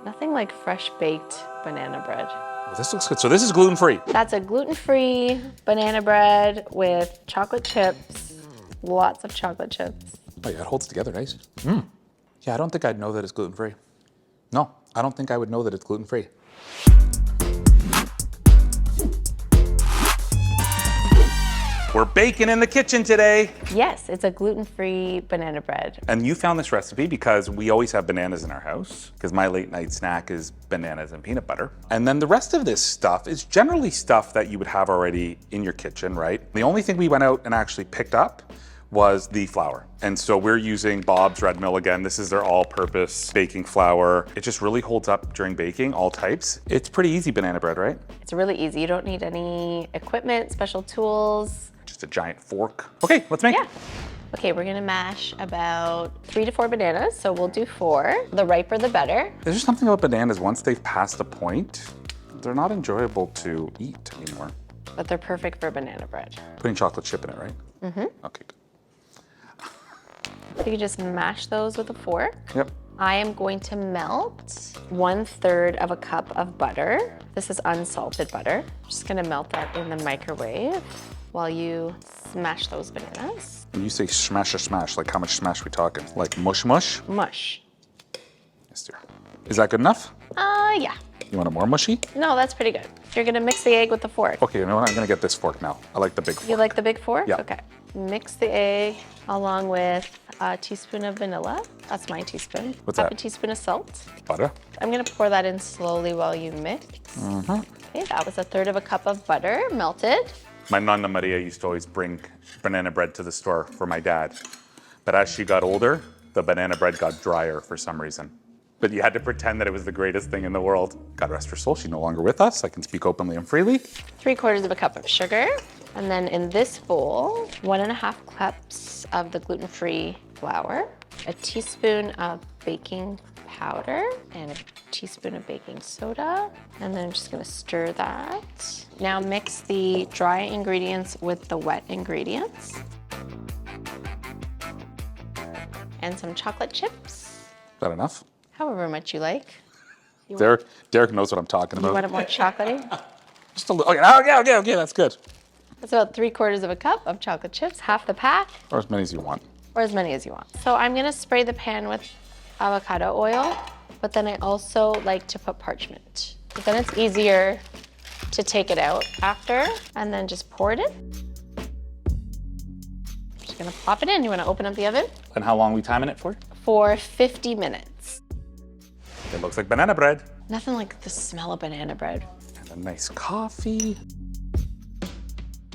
Nothing like fresh baked banana bread. Oh, this looks good. So this is gluten-free. That's a gluten-free banana bread with chocolate chips, lots of chocolate chips. Oh yeah, it holds together nice. Yeah, I don't think I'd know that it's gluten-free. No, I don't think I would know that it's gluten-free. We're baking in the kitchen today. Yes, it's a gluten-free banana bread. And you found this recipe because we always have bananas in our house, because my late night snack is bananas and peanut butter. And then the rest of this stuff is generally stuff that you would have already in your kitchen, right? The only thing we went out and actually picked up was the flour. And so we're using Bob's Red Mill again. This is their all-purpose baking flour. It just really holds up during baking, all types. It's pretty easy banana bread, right? It's really easy. You don't need any equipment, special tools. Just a giant fork. Okay, let's make it. Okay, we're gonna mash about 3 to 4 bananas, so we'll do 4. The riper, the better. There's just something about bananas, once they've passed a point, they're not enjoyable to eat anymore. But they're perfect for banana bread. Putting chocolate chip in it, right? Mm-hmm. Okay, good. So you can just mash those with a fork. Yep. I am going to melt 1/3 of a cup of butter. This is unsalted butter. Just gonna melt that in the microwave while you smash those bananas. When you say smash or smash, like how much smash we talking? Like mush mush? Mush. Yes, dear. Is that good enough? Yeah. You want it more mushy? No, that's pretty good. You're gonna mix the egg with the fork. Okay, you know what? I'm gonna get this fork now. I like the big fork. You like the big fork? Yeah. Okay. Mix the egg along with a teaspoon of vanilla. That's my teaspoon. What's Half that? a teaspoon of salt. Butter. I'm gonna pour that in slowly while you mix. Okay, that was 1/3 of a cup of butter melted. My Nonna Maria used to always bring banana bread to the store for my dad. But as she got older, the banana bread got drier for some reason. But you had to pretend that it was the greatest thing in the world. God rest her soul, she's no longer with us. I can speak openly and freely. 3/4 of a cup of sugar. And then in this bowl, 1.5 cups of the gluten-free flour, a teaspoon of baking powder, and a teaspoon of baking soda. And then I'm just gonna stir that. Now mix the dry ingredients with the wet ingredients. And some chocolate chips, Is that enough? however much you like. Derek knows what I'm talking You about. want it more chocolatey? Just a little. Okay, that's good. That's about 3/4 of a cup of chocolate chips, half the pack, Or as many as you want. or as many as you want. So I'm gonna spray the pan with avocado oil, but then I also like to put parchment. But then it's easier to take it out after and then just pour it in. Just gonna pop it in. You wanna open up the oven? And how long are we timing it for? For 50 minutes. It looks like banana bread. Nothing like the smell of banana bread. And a nice coffee.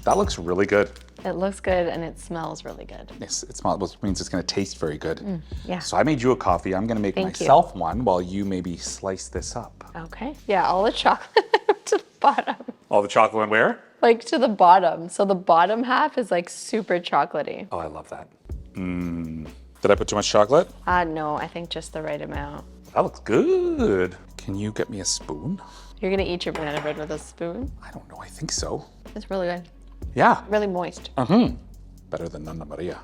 That looks really good. It looks good and it smells really good. Yes, it smells, which means it's gonna taste very good. Yeah. So I made you a coffee. I'm gonna make Thank you. myself one while you maybe slice this up. Okay. Yeah, all the chocolate to the bottom. All the chocolate went where? Like to the bottom. So the bottom half is like super chocolatey. Oh, I love that. Did I put too much chocolate? No, I think just the right amount. That looks good. Can you get me a spoon? You're gonna eat your banana bread with a spoon? I don't know, I think so. It's really good. Yeah. Really moist. Better than Nonna Maria.